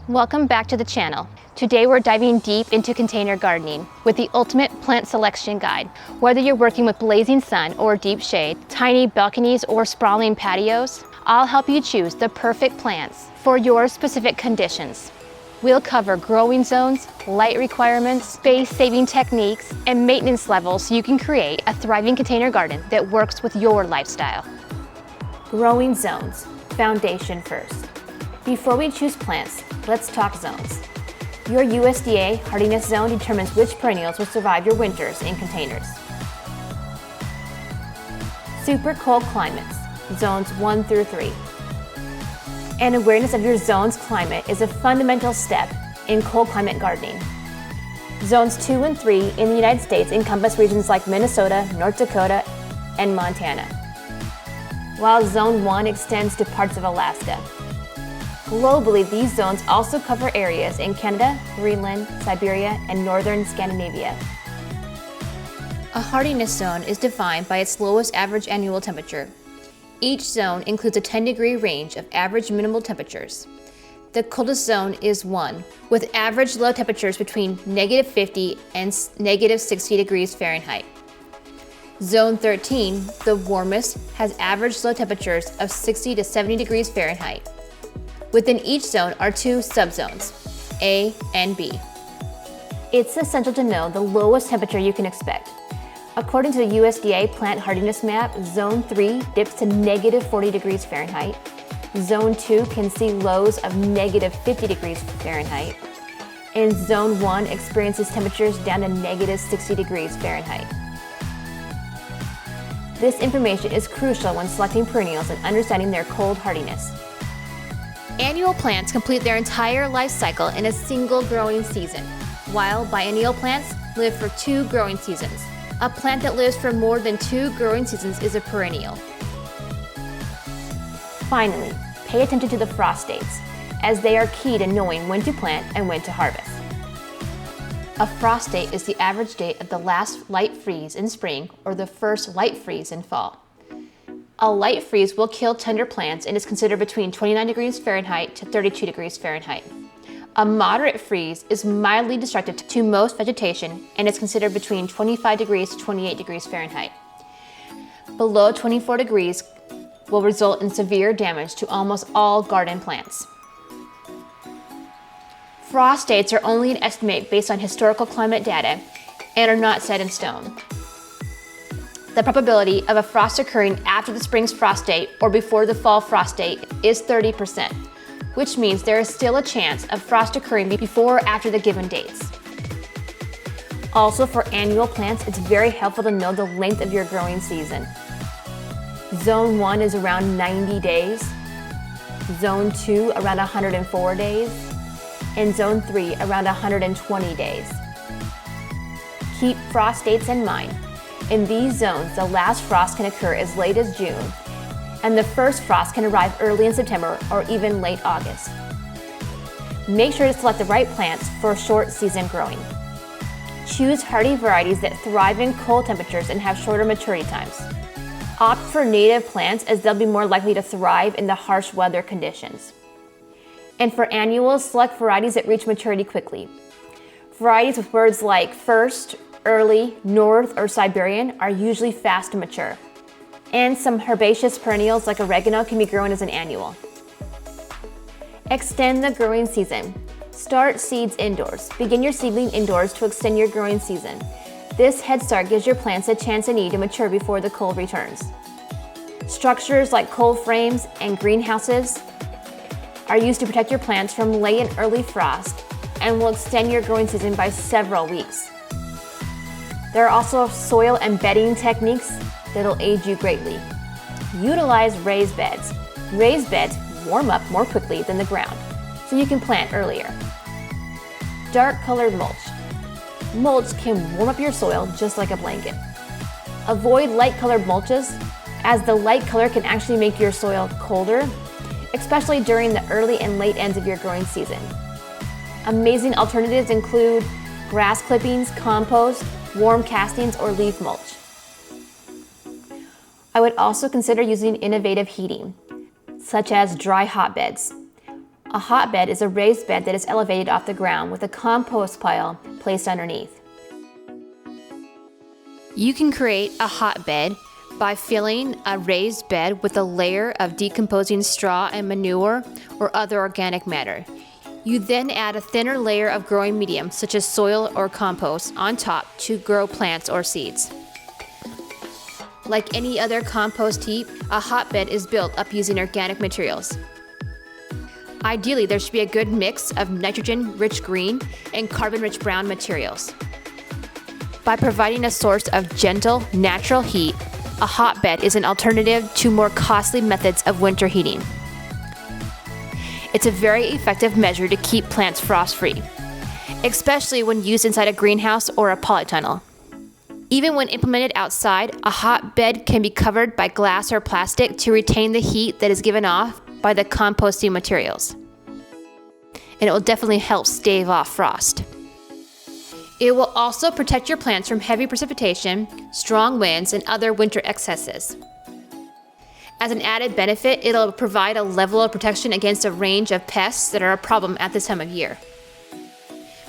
Welcome back to the channel. Today we're diving deep into container gardening with the ultimate plant selection guide. Whether you're working with blazing sun or deep shade, tiny balconies or sprawling patios, I'll help you choose the perfect plants for your specific conditions. We'll cover growing zones, light requirements, space-saving techniques, and maintenance levels so you can create a thriving container garden that works with your lifestyle. Growing zones, foundation first. Before we choose plants, let's talk zones. Your USDA Hardiness Zone determines which perennials will survive your winters in containers. Super cold climates, zones 1 through 3. An awareness of your zone's climate is a fundamental step in cold climate gardening. Zones 2 and 3 in the United States encompass regions like Minnesota, North Dakota, and Montana, while Zone 1 extends to parts of Alaska. Globally, these zones also cover areas in Canada, Greenland, Siberia, and northern Scandinavia. A hardiness zone is defined by its lowest average annual temperature. Each zone includes a 10-degree range of average minimal temperatures. The coldest zone is 1, with average low temperatures between -50 and -60 degrees Fahrenheit. Zone 13, the warmest, has average low temperatures of 60 to 70 degrees Fahrenheit. Within each zone are 2 subzones, A and B. It's essential to know the lowest temperature you can expect. According to the USDA Plant Hardiness Map, Zone 3 dips to -40 degrees Fahrenheit. Zone 2 can see lows of -50 degrees Fahrenheit. And Zone 1 experiences temperatures down to -60 degrees Fahrenheit. This information is crucial when selecting perennials and understanding their cold hardiness. Annual plants complete their entire life cycle in a single growing season, while biennial plants live for 2 growing seasons. A plant that lives for more than 2 growing seasons is a perennial. Finally, pay attention to the frost dates, as they are key to knowing when to plant and when to harvest. A frost date is the average date of the last light freeze in spring or the first light freeze in fall. A light freeze will kill tender plants and is considered between 29 degrees Fahrenheit to 32 degrees Fahrenheit. A moderate freeze is mildly destructive to most vegetation and is considered between 25 degrees to 28 degrees Fahrenheit. Below 24 degrees will result in severe damage to almost all garden plants. Frost dates are only an estimate based on historical climate data and are not set in stone. The probability of a frost occurring after the spring's frost date or before the fall frost date is 30%, which means there is still a chance of frost occurring before or after the given dates. Also, for annual plants, it's very helpful to know the length of your growing season. Zone 1 is around 90 days, Zone 2 around 104 days, and Zone 3 around 120 days. Keep frost dates in mind. In these zones, the last frost can occur as late as June, and the first frost can arrive early in September or even late August. Make sure to select the right plants for short season growing. Choose hardy varieties that thrive in cold temperatures and have shorter maturity times. Opt for native plants as they'll be more likely to thrive in the harsh weather conditions. And for annuals, select varieties that reach maturity quickly. Varieties with words like first, early, north, or Siberian are usually fast to mature. And some herbaceous perennials like oregano can be grown as an annual. Extend the growing season. Start seeds indoors. Begin your seedling indoors to extend your growing season. This head start gives your plants a chance they need to mature before the cold returns. Structures like cold frames and greenhouses are used to protect your plants from late and early frost and will extend your growing season by several weeks. There are also soil and bedding techniques that'll aid you greatly. Utilize raised beds. Raised beds warm up more quickly than the ground, so you can plant earlier. Dark colored mulch. Mulch can warm up your soil just like a blanket. Avoid light colored mulches, as the light color can actually make your soil colder, especially during the early and late ends of your growing season. Amazing alternatives include grass clippings, compost, warm castings, or leaf mulch. I would also consider using innovative heating, such as dry hotbeds. A hotbed is a raised bed that is elevated off the ground with a compost pile placed underneath. You can create a hotbed by filling a raised bed with a layer of decomposing straw and manure or other organic matter. You then add a thinner layer of growing medium, such as soil or compost, on top to grow plants or seeds. Like any other compost heap, a hotbed is built up using organic materials. Ideally, there should be a good mix of nitrogen-rich green and carbon-rich brown materials. By providing a source of gentle, natural heat, a hotbed is an alternative to more costly methods of winter heating. It's a very effective measure to keep plants frost-free, especially when used inside a greenhouse or a polytunnel. Even when implemented outside, a hotbed can be covered by glass or plastic to retain the heat that is given off by the composting materials. And it will definitely help stave off frost. It will also protect your plants from heavy precipitation, strong winds, and other winter excesses. As an added benefit, it'll provide a level of protection against a range of pests that are a problem at this time of year.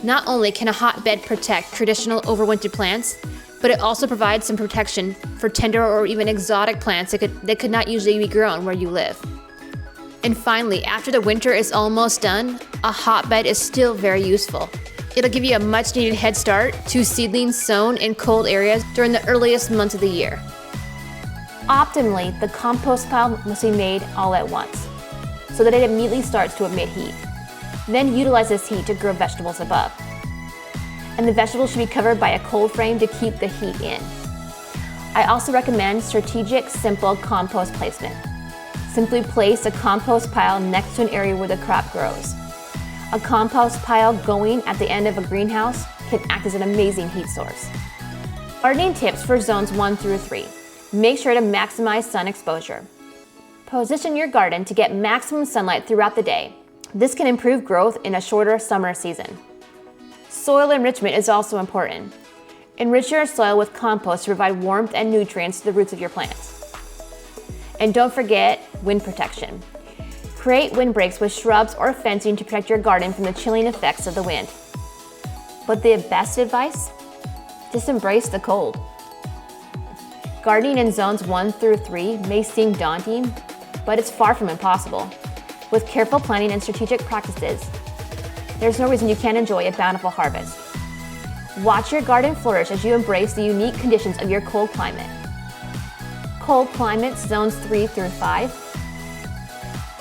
Not only can a hotbed protect traditional overwintered plants, but it also provides some protection for tender or even exotic plants that could not usually be grown where you live. And finally, after the winter is almost done, a hotbed is still very useful. It'll give you a much needed head start to seedlings sown in cold areas during the earliest months of the year. Optimally, the compost pile must be made all at once, so that it immediately starts to emit heat. Then utilize this heat to grow vegetables above. And the vegetables should be covered by a cold frame to keep the heat in. I also recommend strategic, simple compost placement. Simply place a compost pile next to an area where the crop grows. A compost pile going at the end of a greenhouse can act as an amazing heat source. Gardening tips for zones 1 through 3. Make sure to maximize sun exposure. Position your garden to get maximum sunlight throughout the day. This can improve growth in a shorter summer season. Soil enrichment is also important. Enrich your soil with compost to provide warmth and nutrients to the roots of your plants. And don't forget wind protection. Create windbreaks with shrubs or fencing to protect your garden from the chilling effects of the wind. But the best advice? Just embrace the cold. Gardening in zones 1 through 3 may seem daunting, but it's far from impossible. With careful planning and strategic practices, there's no reason you can't enjoy a bountiful harvest. Watch your garden flourish as you embrace the unique conditions of your cold climate. Cold climates, zones 3 through 5.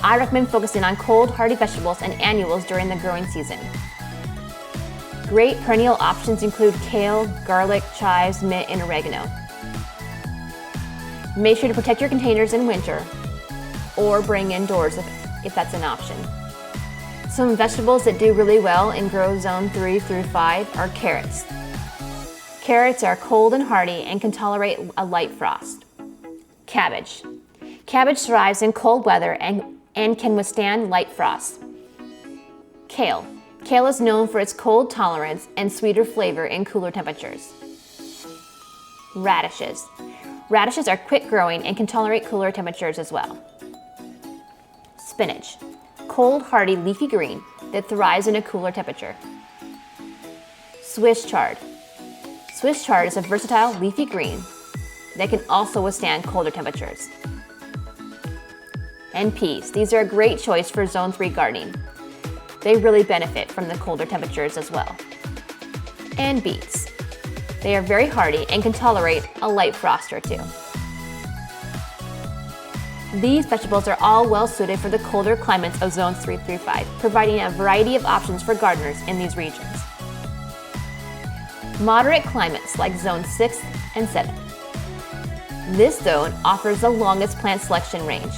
I recommend focusing on cold, hardy vegetables and annuals during the growing season. Great perennial options include kale, garlic, chives, mint, and oregano. Make sure to protect your containers in winter, or bring indoors if that's an option. Some vegetables that do really well in grow zone 3 through 5 are carrots. Carrots are cold and hardy and can tolerate a light frost. Cabbage. Cabbage thrives in cold weather and can withstand light frost. Kale. Kale is known for its cold tolerance and sweeter flavor in cooler temperatures. Radishes. Radishes are quick growing and can tolerate cooler temperatures as well. Spinach. Cold, hardy, leafy green that thrives in a cooler temperature. Swiss chard. Swiss chard is a versatile leafy green that can also withstand colder temperatures. And peas. These are a great choice for zone 3 gardening. They really benefit from the colder temperatures as well. And beets. They are very hardy and can tolerate a light frost or two. These vegetables are all well suited for the colder climates of zones 3 through 5, providing a variety of options for gardeners in these regions. Moderate climates like zone 6 and 7. This zone offers the longest plant selection range.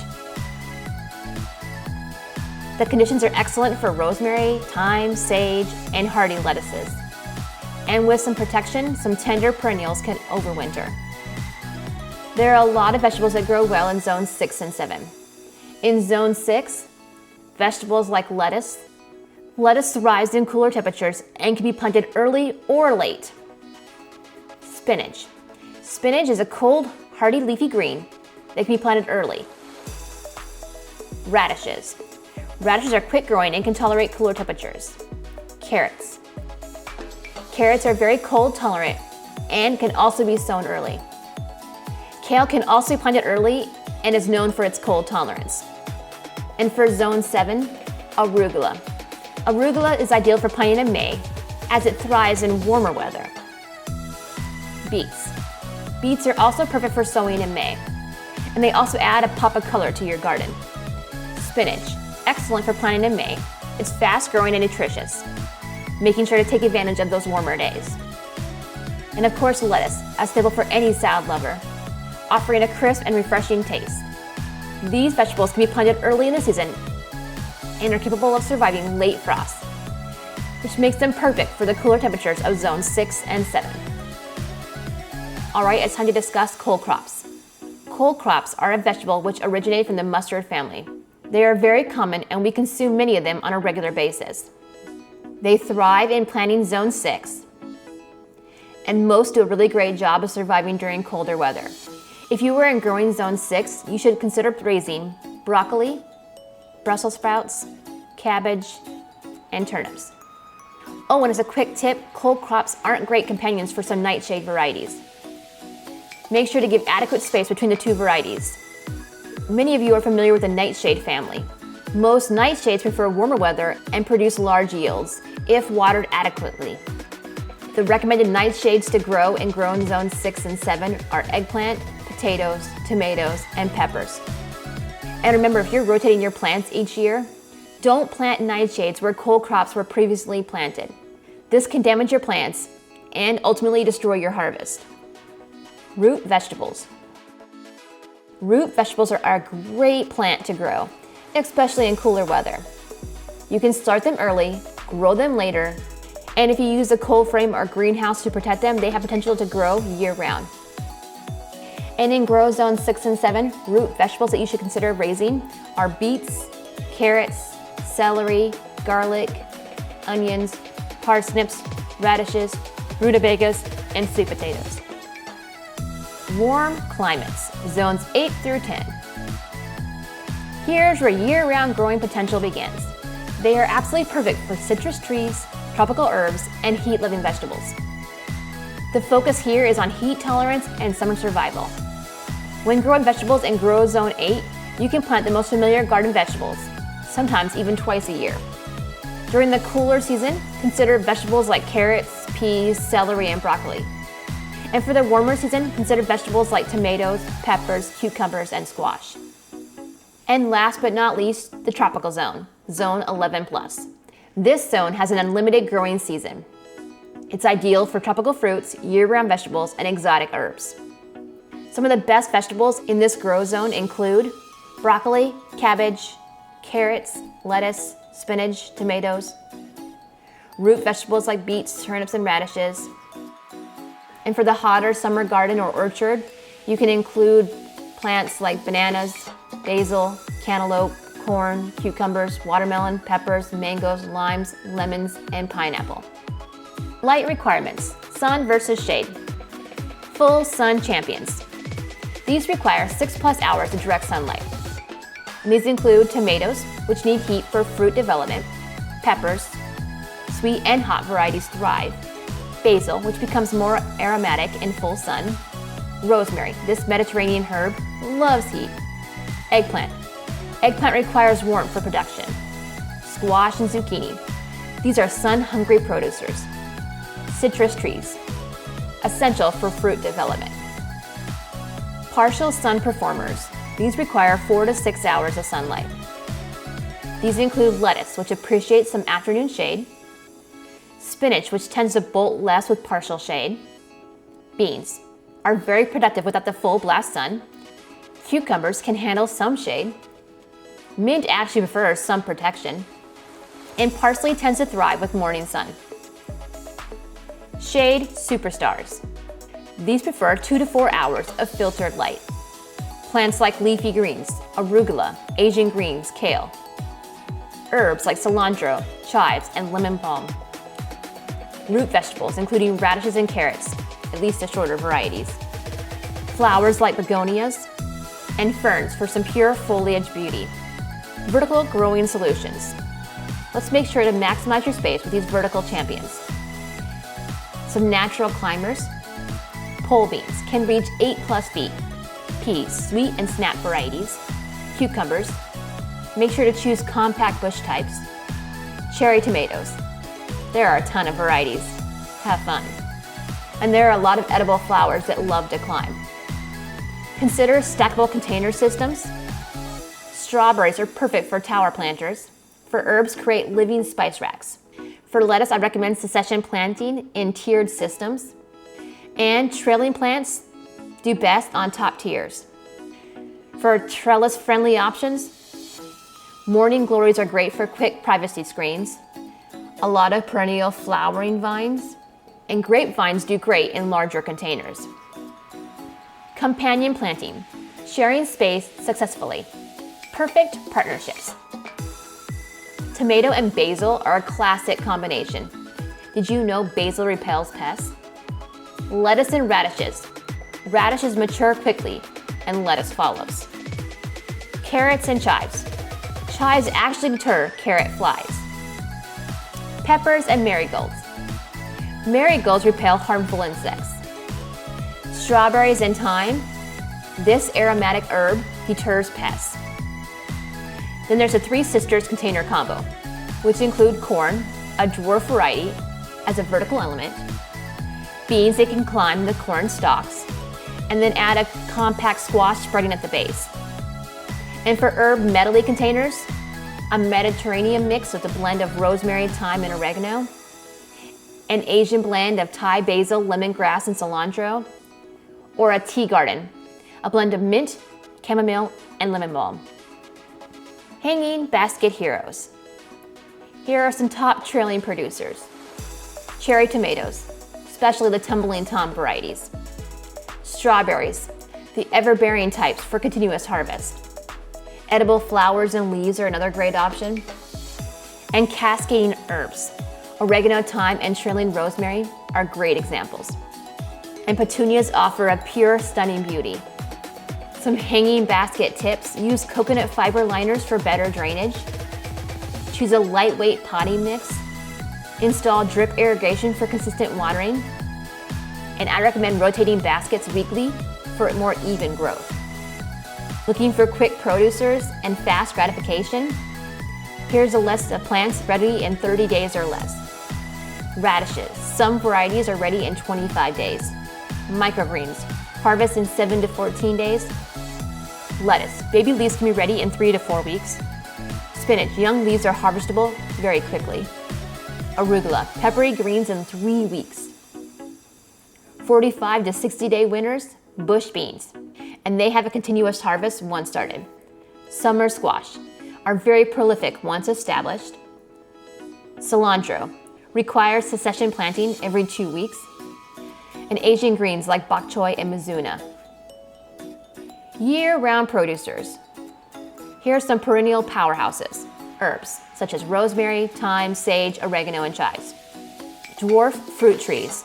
The conditions are excellent for rosemary, thyme, sage, and hardy lettuces. And with some protection, some tender perennials can overwinter. There are a lot of vegetables that grow well in zones 6 and 7. In zone 6, vegetables like lettuce. Lettuce thrives in cooler temperatures and can be planted early or late. Spinach. Spinach is a cold, hardy leafy green that can be planted early. Radishes. Radishes are quick growing and can tolerate cooler temperatures. Carrots. Carrots are very cold tolerant and can also be sown early. Kale can also be planted early and is known for its cold tolerance. And for Zone 7, arugula. Arugula is ideal for planting in May as it thrives in warmer weather. Beets. Beets are also perfect for sowing in May, and they also add a pop of color to your garden. Spinach. Excellent for planting in May. It's fast growing and nutritious, making sure to take advantage of those warmer days. And of course, lettuce, a staple for any salad lover, offering a crisp and refreshing taste. These vegetables can be planted early in the season and are capable of surviving late frosts, which makes them perfect for the cooler temperatures of Zones 6 and 7. All right, it's time to discuss cole crops. Cole crops are a vegetable which originated from the mustard family. They are very common and we consume many of them on a regular basis. They thrive in planting Zone 6, and most do a really great job of surviving during colder weather. If you were in growing Zone 6, you should consider raising broccoli, Brussels sprouts, cabbage, and turnips. Oh, and as a quick tip, cole crops aren't great companions for some nightshade varieties. Make sure to give adequate space between the two varieties. Many of you are familiar with the nightshade family. Most nightshades prefer warmer weather and produce large yields if watered adequately. The recommended nightshades to grow in growing Zones 6 and 7 are eggplant, potatoes, tomatoes, and peppers. And remember, if you're rotating your plants each year, don't plant nightshades where cole crops were previously planted. This can damage your plants and ultimately destroy your harvest. Root vegetables. Root vegetables are a great plant to grow, especially in cooler weather. You can start them early, grow them later, and if you use a cold frame or greenhouse to protect them, they have potential to grow year-round. And in grow Zone 6 and 7, root vegetables that you should consider raising are beets, carrots, celery, garlic, onions, parsnips, radishes, rutabagas, and sweet potatoes. Warm climates, Zones 8 through 10. Here's where year-round growing potential begins. They are absolutely perfect for citrus trees, tropical herbs, and heat-loving vegetables. The focus here is on heat tolerance and summer survival. When growing vegetables in Grow Zone 8, you can plant the most familiar garden vegetables, sometimes even twice a year. During the cooler season, consider vegetables like carrots, peas, celery, and broccoli. And for the warmer season, consider vegetables like tomatoes, peppers, cucumbers, and squash. And last but not least, the tropical zone, Zone 11+. This zone has an unlimited growing season. It's ideal for tropical fruits, year-round vegetables, and exotic herbs. Some of the best vegetables in this grow zone include broccoli, cabbage, carrots, lettuce, spinach, tomatoes, root vegetables like beets, turnips, and radishes. And for the hotter summer garden or orchard, you can include plants like bananas, basil, cantaloupe, corn, cucumbers, watermelon, peppers, mangoes, limes, lemons, and pineapple. Light requirements, sun versus shade. Full sun champions. These require 6+ hours of direct sunlight. And these include tomatoes, which need heat for fruit development, peppers, sweet and hot varieties thrive, basil, which becomes more aromatic in full sun, rosemary, this Mediterranean herb, loves heat, eggplant. Eggplant requires warmth for production, squash and zucchini. These are sun-hungry producers. Citrus trees, essential for fruit development. Partial sun performers. These require 4 to 6 hours of sunlight. These include lettuce, which appreciates some afternoon shade, spinach, which tends to bolt less with partial shade, beans are very productive without the full blast sun, cucumbers can handle some shade, mint actually prefers some protection, and parsley tends to thrive with morning sun. Shade superstars. These prefer 2 to 4 hours of filtered light. Plants like leafy greens, arugula, Asian greens, kale. Herbs like cilantro, chives, and lemon balm. Root vegetables, including radishes and carrots, at least the shorter varieties. Flowers like begonias, and ferns for some pure foliage beauty. Vertical growing solutions. Let's make sure to maximize your space with these vertical champions. Some natural climbers. Pole beans can reach 8+ feet. Peas, sweet and snap varieties. Cucumbers. Make sure to choose compact bush types. Cherry tomatoes. There are a ton of varieties. Have fun. And there are a lot of edible flowers that love to climb. Consider stackable container systems. Strawberries are perfect for tower planters. For herbs, create living spice racks. For lettuce, I recommend succession planting in tiered systems. And trailing plants do best on top tiers. For trellis-friendly options, morning glories are great for quick privacy screens. A lot of perennial flowering vines. And grapevines do great in larger containers. Companion planting, sharing space successfully. Perfect partnerships. Tomato and basil are a classic combination. Did you know basil repels pests? Lettuce and radishes. Radishes mature quickly, and lettuce follows. Carrots and chives. Chives actually deter carrot flies. Peppers and marigolds. Marigolds repel harmful insects. Strawberries and thyme. This aromatic herb deters pests. Then there's a Three Sisters container combo, which include corn, a dwarf variety, as a vertical element, beans that can climb the corn stalks, and then add a compact squash spreading at the base. And for herb medley containers, a Mediterranean mix with a blend of rosemary, thyme, and oregano, an Asian blend of Thai basil, lemongrass, and cilantro, or a tea garden, a blend of mint, chamomile, and lemon balm. Hanging basket heroes. Here are some top trailing producers. Cherry tomatoes, especially the tumbling tom varieties. Strawberries, the ever-bearing types for continuous harvest. Edible flowers and leaves are another great option. And cascading herbs. Oregano, thyme, and trailing rosemary are great examples. And petunias offer a pure, stunning beauty. Some hanging basket tips: use coconut fiber liners for better drainage. Choose a lightweight potting mix. Install drip irrigation for consistent watering. And I recommend rotating baskets weekly for more even growth. Looking for quick producers and fast gratification? Here's a list of plants ready in 30 days or less. Radishes. Some varieties are ready in 25 days. Microgreens. Harvest in 7 to 14 days. Lettuce. Baby leaves can be ready in 3 to 4 weeks. Spinach. Young leaves are harvestable very quickly. Arugula. Peppery greens in 3 weeks. 45 to 60 day winters. Bush beans. And they have a continuous harvest once started. Summer squash are very prolific once established. Cilantro requires succession planting every 2 weeks. And Asian greens like bok choy and mizuna. Year-round producers. Here are some perennial powerhouses. Herbs such as rosemary, thyme, sage, oregano, and chives. Dwarf fruit trees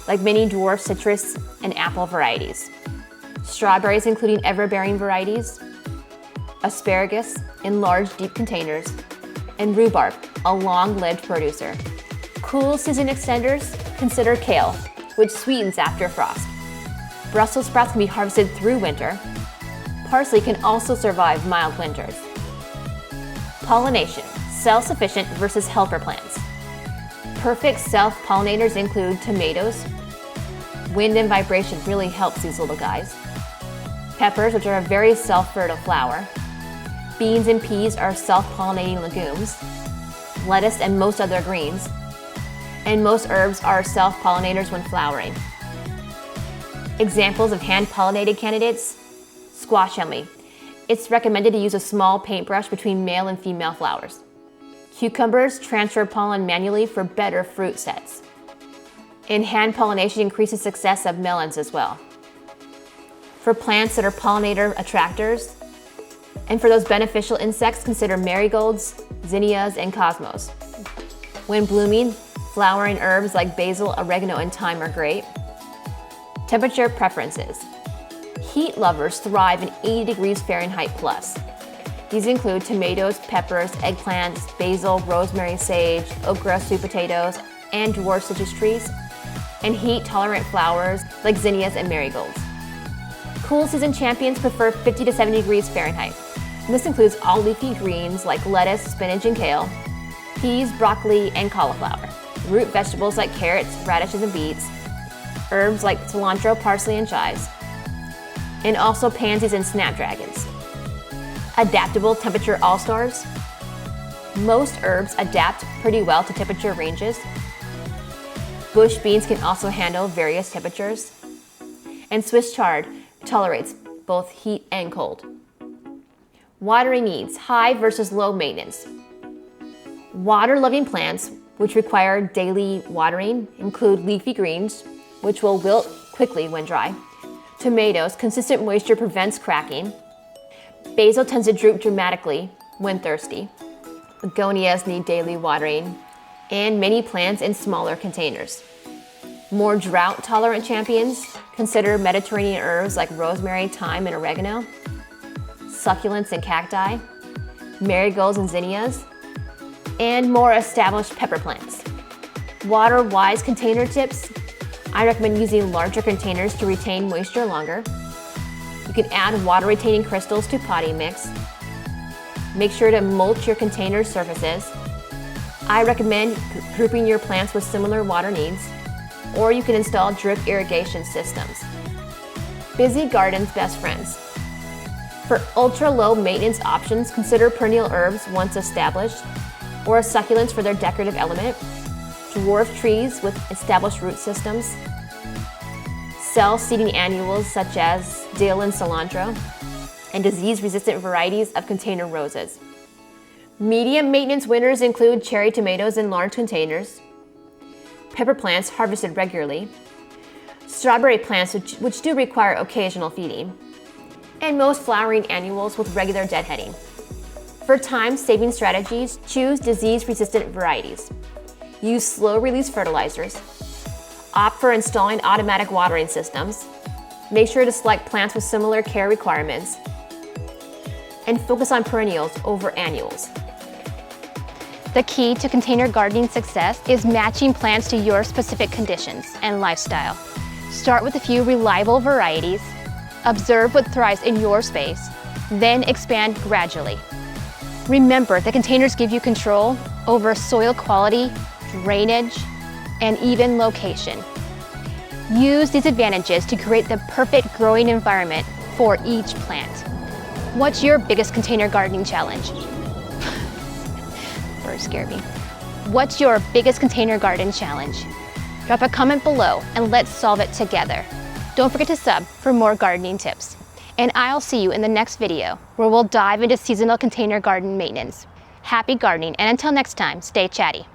like many dwarf citrus and apple varieties. Strawberries including ever-bearing varieties. Asparagus in large, deep containers. And rhubarb, a long-lived producer. Cool season extenders, consider kale, which sweetens after frost. Brussels sprouts can be harvested through winter. Parsley can also survive mild winters. Pollination, self-sufficient versus helper plants. Perfect self-pollinators include tomatoes. Wind and vibration really helps these little guys. Peppers, which are a very self-fertile flower. Beans and peas are self-pollinating legumes. Lettuce and most other greens. And most herbs are self-pollinators when flowering. Examples of hand-pollinated candidates: squash family. It's recommended to use a small paintbrush between male and female flowers. Cucumbers transfer pollen manually for better fruit sets. And hand pollination increases success of melons as well. For plants that are pollinator attractors, and for those beneficial insects, consider marigolds, zinnias, and cosmos. When blooming, flowering herbs like basil, oregano, and thyme are great. Temperature preferences. Heat lovers thrive in 80 degrees Fahrenheit plus. These include tomatoes, peppers, eggplants, basil, rosemary, sage, okra, sweet potatoes, and dwarf citrus trees, and heat-tolerant flowers like zinnias and marigolds. Cool season champions prefer 50 to 70 degrees Fahrenheit. And this includes all leafy greens like lettuce, spinach, and kale, peas, broccoli, and cauliflower, root vegetables like carrots, radishes, and beets, herbs like cilantro, parsley, and chives, and also pansies and snapdragons. Adaptable temperature all-stars. Most herbs adapt pretty well to temperature ranges. Bush beans can also handle various temperatures. And Swiss chard tolerates both heat and cold. Watering needs, high versus low maintenance. Water-loving plants, which require daily watering, include leafy greens, which will wilt quickly when dry. Tomatoes, consistent moisture prevents cracking. Basil tends to droop dramatically when thirsty. Begonias need daily watering, and many plants in smaller containers. More drought-tolerant champions consider Mediterranean herbs like rosemary, thyme, and oregano, succulents and cacti, marigolds and zinnias, and more established pepper plants. Water-wise container tips, I recommend using larger containers to retain moisture longer. You can add water-retaining crystals to potting mix. Make sure to mulch your container surfaces. I recommend grouping your plants with similar water needs, or you can install drip irrigation systems. Busy gardens' best friends. For ultra-low maintenance options, consider perennial herbs once established, or succulents for their decorative element, dwarf trees with established root systems, self-seeding annuals such as dill and cilantro, and disease-resistant varieties of container roses. Medium maintenance winners include cherry tomatoes in large containers, pepper plants harvested regularly, strawberry plants which do require occasional feeding, and most flowering annuals with regular deadheading. For time-saving strategies, choose disease-resistant varieties. Use slow-release fertilizers. Opt for installing automatic watering systems. Make sure to select plants with similar care requirements. And focus on perennials over annuals. The key to container gardening success is matching plants to your specific conditions and lifestyle. Start with a few reliable varieties, observe what thrives in your space, then expand gradually. Remember that containers give you control over soil quality, drainage, and even location. Use these advantages to create the perfect growing environment for each plant. What's your biggest container gardening challenge? Birds scare me. What's your biggest container garden challenge? Drop a comment below and let's solve it together. Don't forget to sub for more gardening tips. And I'll see you in the next video where we'll dive into seasonal container garden maintenance. Happy gardening, and until next time, stay chatty.